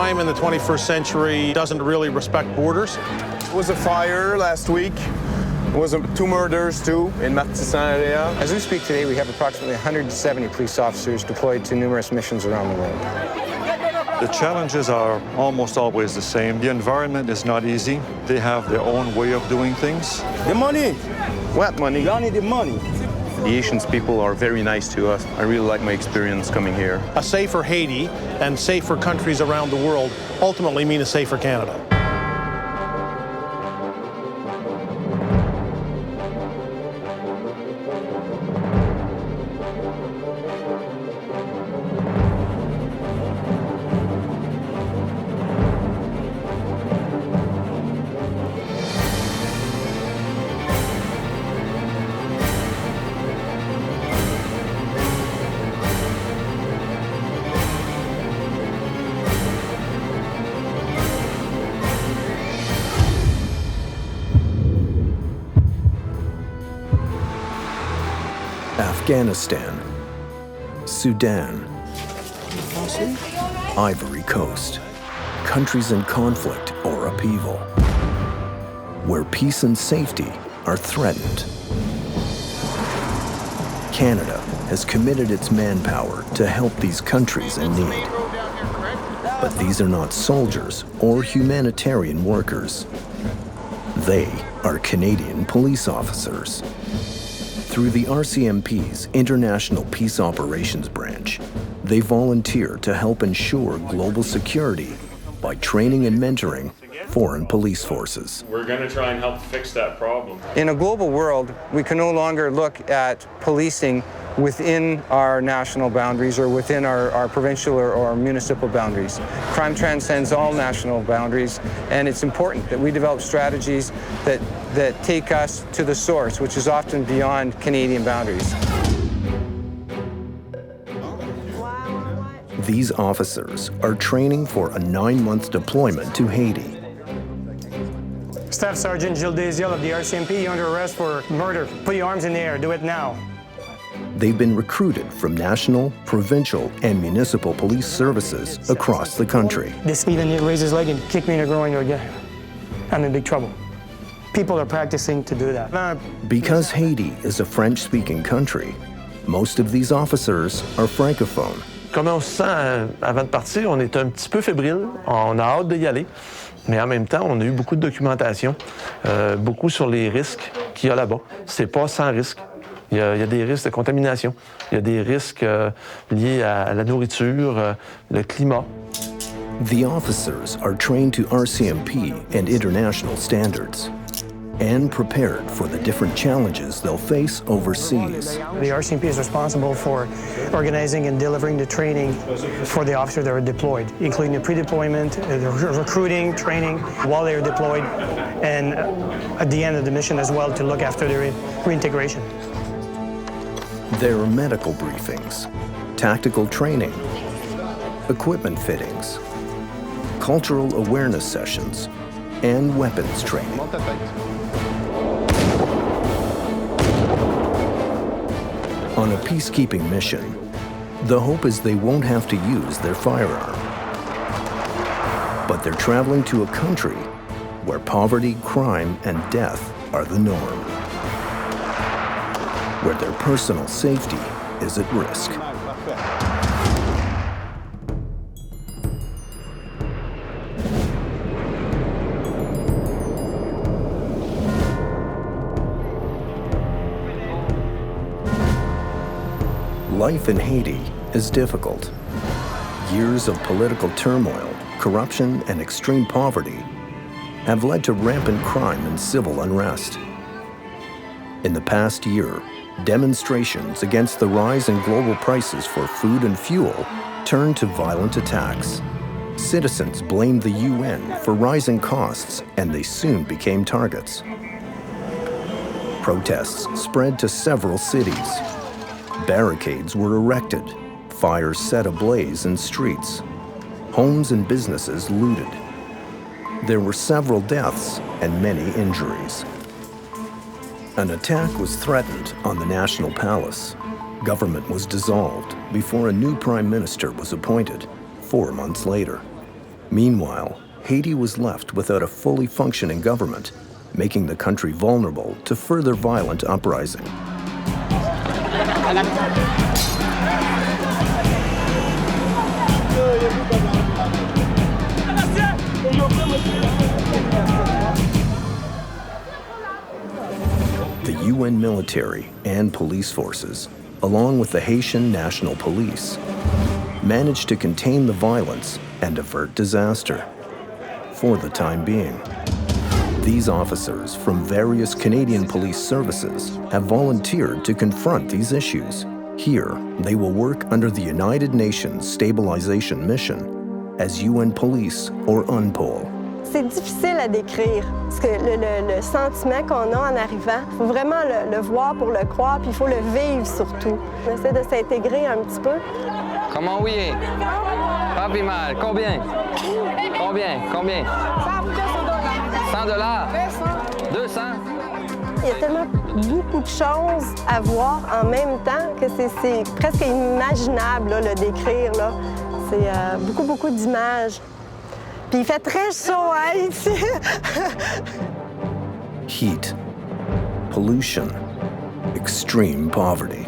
Crime in the 21st century doesn't really respect borders. There was a fire last week. There was 2 murders, too, in Martissan area. As we speak today, we have approximately 170 police officers deployed to numerous missions around the world. The challenges are almost always the same. The environment is not easy. They have their own way of doing things. The money! What money? We all need the money. The Haitians people are very nice to us. I really like my experience coming here. A safer Haiti and safer countries around the world ultimately mean a safer Canada. Afghanistan, Sudan, Ivory Coast, countries in conflict or upheaval, where peace and safety are threatened. Canada has committed its manpower to help these countries in need. But these are not soldiers or humanitarian workers. They are Canadian police officers. Through the RCMP's International Peace Operations Branch, they volunteer to help ensure global security by training and mentoring foreign police forces. We're going to try and help fix that problem. In a global world, we can no longer look at policing within our national boundaries or within our provincial or municipal boundaries. Crime transcends all national boundaries, and it's important that we develop strategies that take us to the source, which is often beyond Canadian boundaries. These officers are training for a 9-month deployment to Haiti. Staff Sergeant Gilles Desiel of the RCMP, you're under arrest for murder. Put your arms in the air, do it now. They've been recruited from national, provincial, and municipal police services across the country. This even raise his leg and kick me in the groin, I'm in big trouble. People are practicing to do that. Because Haiti is a French-speaking country, most of these officers are francophone. Comment on se sent avant de partir? On est un petit peu fébrile, on a hâte d'y aller, mais en même temps, on a eu beaucoup de documentation, beaucoup sur les risques qu'il y a là-bas. C'est pas sans risque. Il y a des risques de contamination, il y a des risques liés à la nourriture, le climat. The officers are trained to RCMP and international standards and prepared for the different challenges they'll face overseas. The RCMP is responsible for organizing and delivering the training for the officers that are deployed, including the pre-deployment, the recruiting, training while they are deployed, and at the end of the mission as well to look after their reintegration. There are medical briefings, tactical training, equipment fittings, cultural awareness sessions, and weapons training. On a peacekeeping mission, the hope is they won't have to use their firearm. But they're traveling to a country where poverty, crime, and death are the norm, where their personal safety is at risk. Life in Haiti is difficult. Years of political turmoil, corruption, and extreme poverty have led to rampant crime and civil unrest. In the past year, demonstrations against the rise in global prices for food and fuel turned to violent attacks. Citizens blamed the UN for rising costs, and they soon became targets. Protests spread to several cities. Barricades were erected, fires set ablaze in streets, homes and businesses looted. There were several deaths and many injuries. An attack was threatened on the National Palace. Government was dissolved before a new prime minister was appointed 4 months later. Meanwhile, Haiti was left without a fully functioning government, making the country vulnerable to further violent uprising. The UN military and police forces, along with the Haitian National Police, managed to contain the violence and avert disaster for the time being. These officers from various Canadian police services have volunteered to confront these issues. Here, they will work under the United Nations Stabilization Mission as UN Police or UNPOL. C'est difficile à décrire, parce que le sentiment qu'on a en arrivant, il faut vraiment le voir pour le croire, puis il faut le vivre surtout. On essaie de s'intégrer un petit peu. Comment oui? Pas plus mal. Combien? Combien? Combien? 100 dollars. 200. Il y a tellement beaucoup de choses à voir en même temps que c'est presque inimaginable là, le décrire. Là. C'est beaucoup d'images. Puis il fait très chaud ici. Heat, pollution, extreme poverty.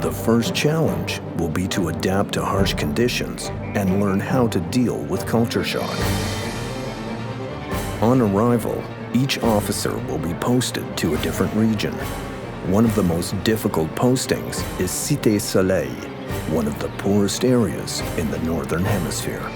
The first challenge will be to adapt to harsh conditions and learn how to deal with culture shock. On arrival, each officer will be posted to a different region. One of the most difficult postings is Cité Soleil, one of the poorest areas in the Northern Hemisphere.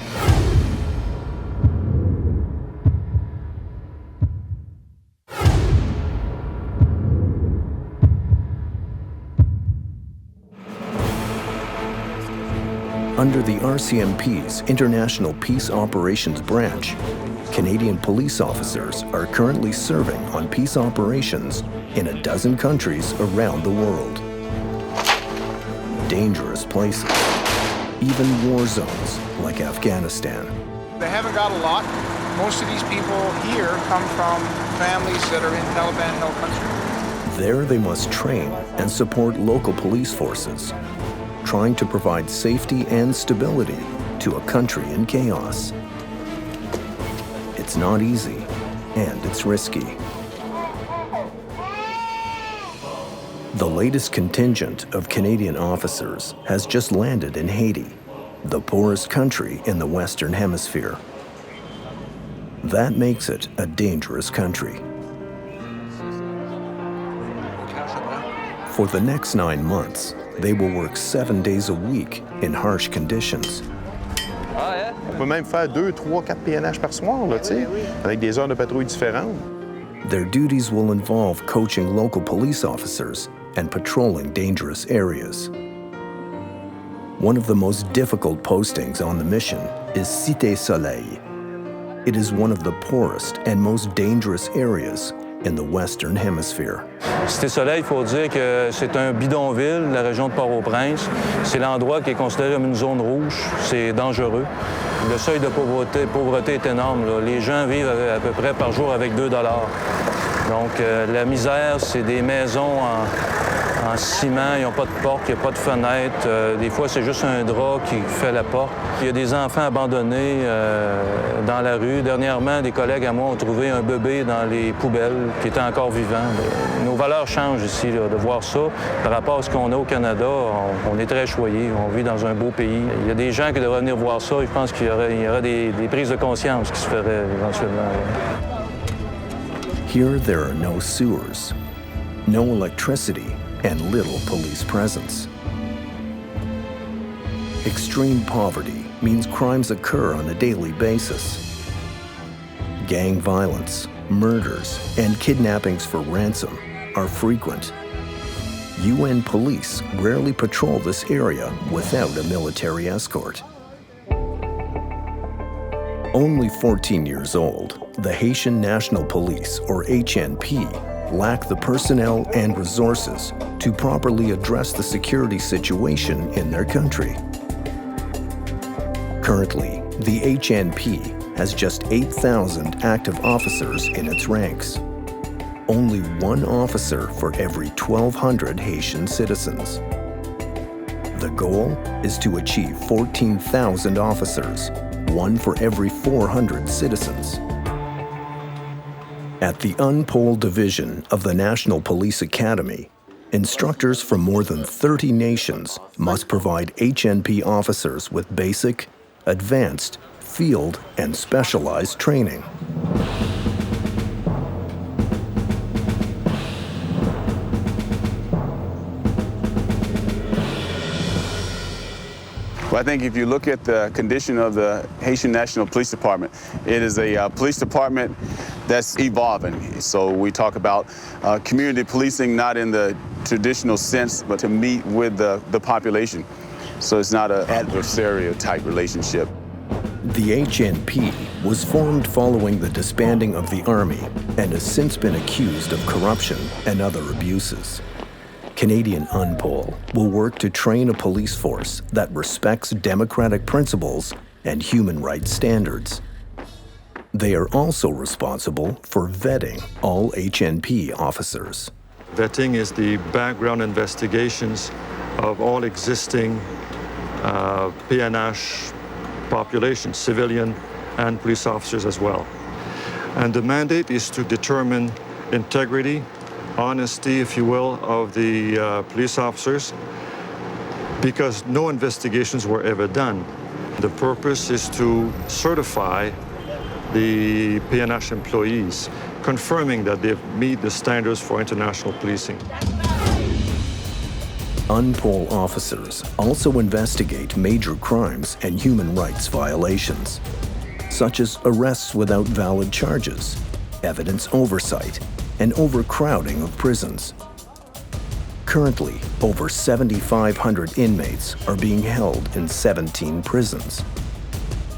Under the RCMP's International Peace Operations Branch, Canadian police officers are currently serving on peace operations in a dozen countries around the world. Dangerous places, even war zones like Afghanistan. They haven't got a lot. Most of these people here come from families that are in Taliban-held countries. There they must train and support local police forces, trying to provide safety and stability to a country in chaos. It's not easy, and it's risky. The latest contingent of Canadian officers has just landed in Haiti, the poorest country in the Western Hemisphere. That makes it a dangerous country. For the next 9 months, they will work 7 days a week in harsh conditions. On peut même faire 2, 3, 4 PNH par soir, là, tu sais, avec des heures de patrouille différentes. Their duties will involve coaching local police officers and patrolling dangerous areas. One of the most difficult postings on the mission is Cité Soleil. It is one of the poorest and most dangerous areas in the Western Hemisphere. Cité Soleil, il faut dire que c'est un bidonville, la région de Port-au-Prince. C'est l'endroit qui est considéré comme une zone rouge. C'est dangereux. Le seuil de pauvreté est énorme. Là. Les gens vivent à peu près par jour avec 2 $. Donc, la misère, c'est des maisons en ciment, ils n'ont pas de porte, il n'y a pas de fenêtre. Des fois, c'est juste un drap qui fait la porte. Il y a des enfants abandonnés dans la rue. Dernièrement, des collègues à moi ont trouvé un bébé dans les poubelles qui était encore vivant. Nos valeurs changent ici, là, de voir ça. Par rapport à ce qu'on a au Canada, on est très choyés. On vit dans un beau pays. Il y a des gens qui devraient venir voir ça. Je pense qu'il y aurait des prises de conscience qui se feraient éventuellement. Here, there are no sewers, no electricity, and little police presence. Extreme poverty means crimes occur on a daily basis. Gang violence, murders, and kidnappings for ransom are frequent. UN police rarely patrol this area without a military escort. Only 14 years old, the Haitian National Police, or HNP, lack the personnel and resources to properly address the security situation in their country. Currently, the HNP has just 8,000 active officers in its ranks. Only 1 officer for every 1,200 Haitian citizens. The goal is to achieve 14,000 officers, 1 for every 400 citizens. At the Unpol Division of the National Police Academy, instructors from more than 30 nations must provide HNP officers with basic, advanced, field, and specialized training. Well, I think if you look at the condition of the Haitian National Police Department, it is a police department that's evolving. So we talk about community policing, not in the traditional sense, but to meet with the population. So it's not an adversarial type relationship. The HNP was formed following the disbanding of the Army and has since been accused of corruption and other abuses. Canadian Unpol will work to train a police force that respects democratic principles and human rights standards. They are also responsible for vetting all HNP officers. Vetting is the background investigations of all existing PNH population, civilian and police officers as well. And the mandate is to determine integrity, honesty, if you will, of the police officers, because no investigations were ever done. The purpose is to certify the PNH employees, confirming that they meet the standards for international policing. Unpol officers also investigate major crimes and human rights violations, such as arrests without valid charges, evidence oversight, and overcrowding of prisons. Currently, over 7,500 inmates are being held in 17 prisons.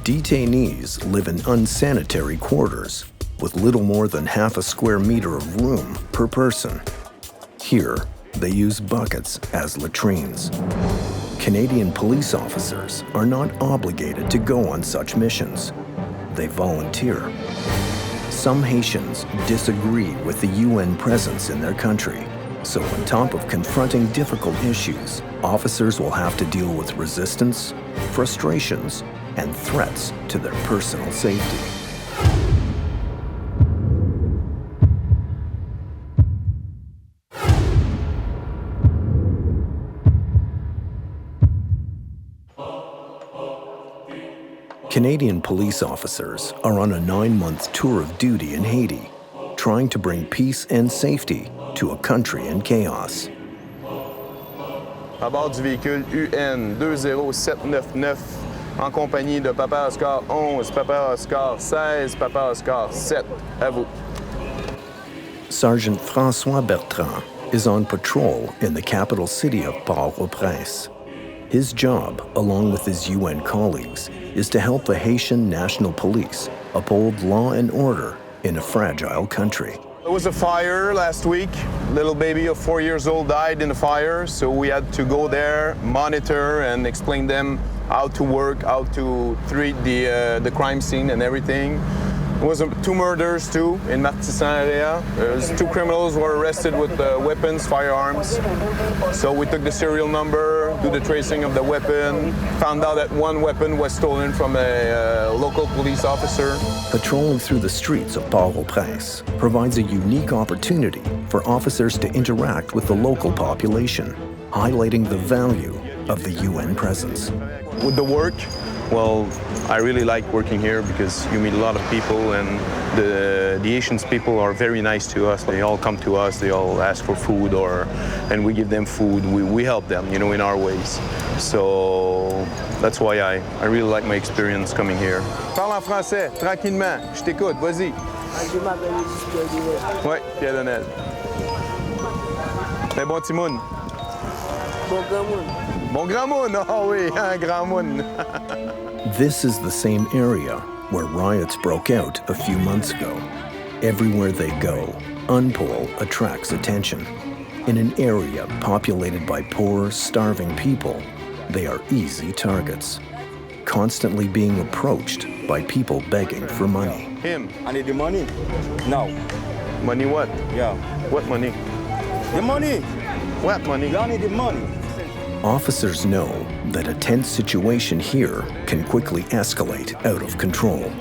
Detainees live in unsanitary quarters with little more than half a square meter of room per person. Here, they use buckets as latrines. Canadian police officers are not obligated to go on such missions. They volunteer. Some Haitians disagree with the UN presence in their country, so on top of confronting difficult issues, officers will have to deal with resistance, frustrations, and threats to their personal safety. Canadian police officers are on a 9-month tour of duty in Haiti, trying to bring peace and safety to a country in chaos. À bord du véhicule UN 20799, en compagnie de Papa Oscar 11, Papa Oscar 16, Papa Oscar 7. À vous. Sergeant François Bertrand is on patrol in the capital city of Port-au-Prince. His job, along with his UN colleagues, is to help the Haitian National Police uphold law and order in a fragile country. There was a fire last week. Little baby of 4 years old died in the fire, so we had to go there, monitor, and explain them how to work, how to treat the crime scene and everything. There was 2 murders too in Martissan area. 2 criminals were arrested with weapons, firearms. So we took the serial number, do the tracing of the weapon, found out that 1 weapon was stolen from a local police officer. Patrolling through the streets of Port-au-Prince provides a unique opportunity for officers to interact with the local population, highlighting the value of the UN presence. With the work, Well, I really like working here because you meet a lot of people, and the Haitian people are very nice to us. They all come to us, they all ask for food, and we give them food. We help them, you know, in our ways. So that's why I really like my experience coming here. Parle en français, tranquillement. Je t'écoute, vas-y. Je m'appelle Pierre. Oui, Pierre Donnel. Mais bon petit moun. Bon grand moun. Bon grand moun, oh oui, un grand moun. This is the same area where riots broke out a few months ago. Everywhere they go, Unpol attracts attention. In an area populated by poor, starving people, they are easy targets, constantly being approached by people begging for money. Him. I need the money now. Money what? Yeah. What money? The money. What money? I need the money. Officers know that a tense situation here can quickly escalate out of control.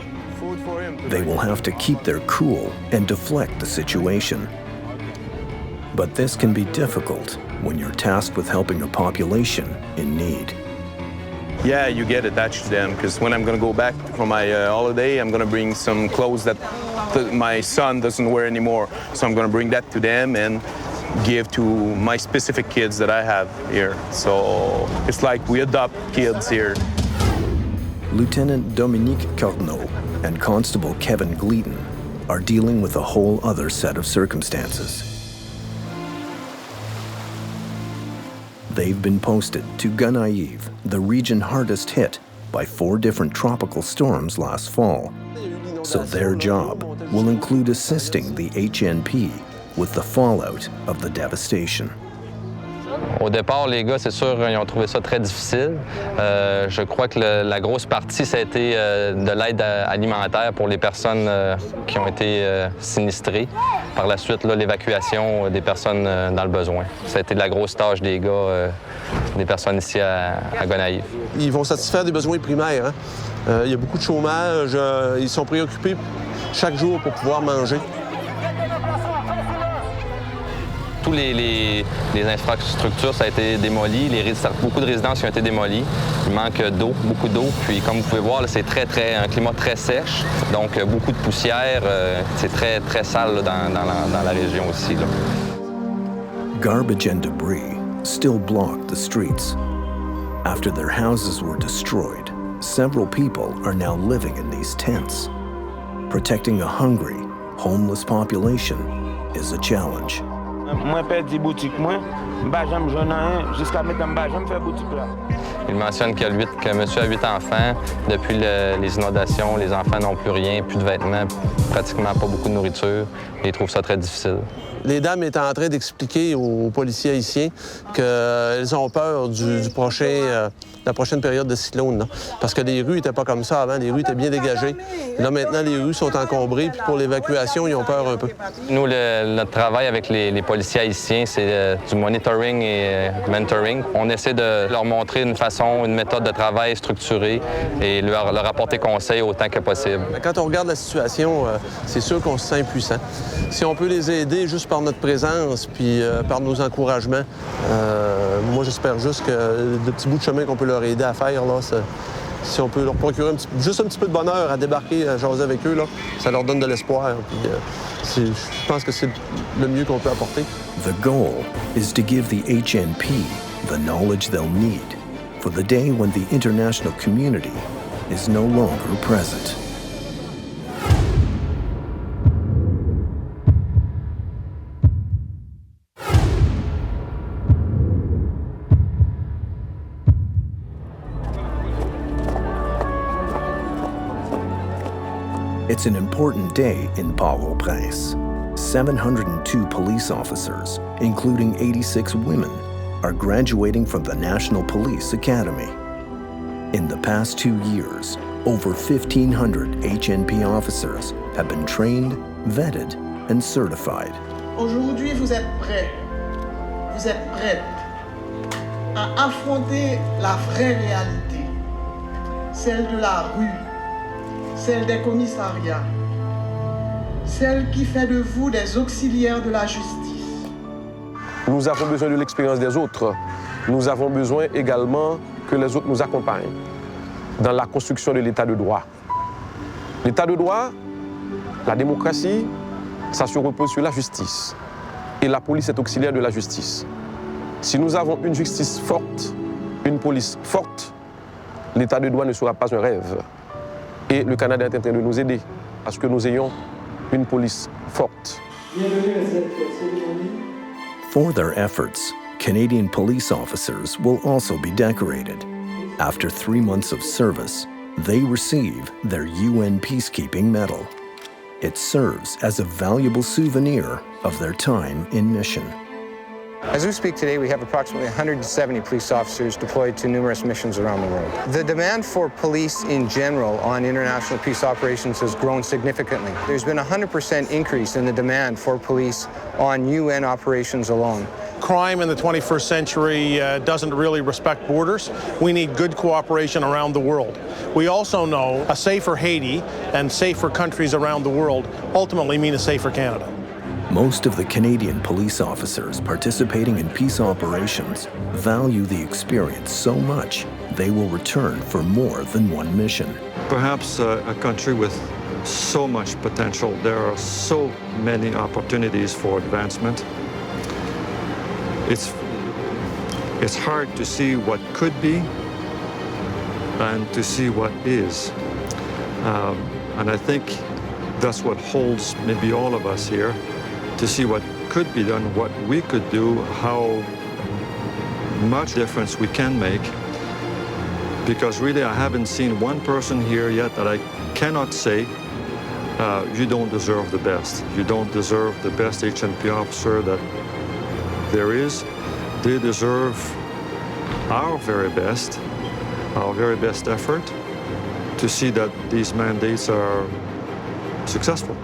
They will have to keep their cool and deflect the situation. But this can be difficult when you're tasked with helping a population in need. Yeah, you get attached to them, because when I'm going to go back from my holiday, I'm going to bring some clothes that my son doesn't wear anymore. So I'm going to bring that to them and give to my specific kids that I have here. So it's like we adopt kids here. Lieutenant Dominique Carnot and Constable Kevin Gleaton are dealing with a whole other set of circumstances. They've been posted to Gonaïves, the region hardest hit by 4 different tropical storms last fall. So their job will include assisting the HNP with the fallout of the devastation. Au départ, les gars, c'est sûr, ils ont trouvé ça très difficile. Je crois que la grosse partie, ça a été de l'aide alimentaire pour les personnes qui ont été sinistrées. Par la suite, l'évacuation des personnes dans le besoin. Ça a été de la grosse tâche des gars, des personnes ici à Gonaïves. Ils vont satisfaire des besoins primaires. Hein? Il y a beaucoup de chômage. Ils sont préoccupés chaque jour pour pouvoir manger. Tous les infrastructures, ça a été démoli. Beaucoup de résidences qui ont été démolies. Il manque d'eau, beaucoup d'eau. Puis comme vous pouvez voir, c'est un climat très sèche. Donc beaucoup de poussière. C'est très, très sale là, dans la région aussi. Là. Garbage and debris still block the streets. After their houses were destroyed, several people are now living in these tents. Protecting a hungry, homeless population is a challenge. Moi, perdu boutique, moi, j'aime jeune rien, jusqu'à maintenant, j'aime faire boutique là. Il mentionne que monsieur a 8 enfants. Depuis les inondations, les enfants n'ont plus rien, plus de vêtements, pratiquement pas beaucoup de nourriture. Et ils trouvent ça très difficile. Les dames étaient en train d'expliquer aux policiers haïtiens qu'elles ont peur de la prochaine période de cyclone. Là. Parce que les rues n'étaient pas comme ça avant, les rues étaient bien dégagées. Là, maintenant, les rues sont encombrées, puis pour l'évacuation, ils ont peur un peu. Nous, notre travail avec les policiers haïtiens, c'est du monitoring et mentoring. On essaie de leur montrer une méthode de travail structurée et leur apporter conseil autant que possible. Quand on regarde la situation, c'est sûr qu'on se sent impuissant. Si on peut les aider juste par notre présence puis par nos encouragements, moi, j'espère juste que le petit bout de chemin qu'on peut leur aider à faire, là, si on peut leur procurer juste un petit peu de bonheur à débarquer, à jaser avec eux, là, ça leur donne de l'espoir. Je pense que c'est le mieux qu'on peut apporter. The goal is to give the HNP the knowledge they'll need for the day when the international community is no longer present. It's an important day in Port-au-Prince. 702 police officers, including 86 women, are graduating from the National Police Academy. In the past 2 years, over 1,500 HNP officers have been trained, vetted, and certified. Aujourd'hui, vous êtes prêts, vous êtes prêtes à affronter la vraie réalité, celle de la rue, celle des commissariats, celle qui fait de vous des auxiliaires de la justice. Nous avons besoin de l'expérience des autres. Nous avons besoin également que les autres nous accompagnent dans la construction de l'état de droit. L'état de droit, la démocratie, ça se repose sur la justice. Et la police est auxiliaire de la justice. Si nous avons une justice forte, une police forte, l'état de droit ne sera pas un rêve. Et le Canada est en train de nous aider à ce que nous ayons une police forte. For their efforts, Canadian police officers will also be decorated. After 3 months of service, they receive their UN Peacekeeping Medal. It serves as a valuable souvenir of their time in mission. As we speak today, we have approximately 170 police officers deployed to numerous missions around the world. The demand for police in general on international peace operations has grown significantly. There's been a 100% increase in the demand for police on UN operations alone. crime in the 21st century doesn't really respect borders. We need good cooperation around the world. We also know a safer Haiti and safer countries around the world ultimately mean a safer Canada. Most of the Canadian police officers participating in peace operations value the experience so much they will return for more than one mission. Perhaps a country with so much potential. There are so many opportunities for advancement. It's hard to see what could be and to see what is. And I think that's what holds maybe all of us here, to see what could be done, what we could do, how much difference we can make. Because really, I haven't seen one person here yet that I cannot say, you don't deserve the best. You don't deserve the best HNP officer that there is. They deserve our very best effort to see that these mandates are successful.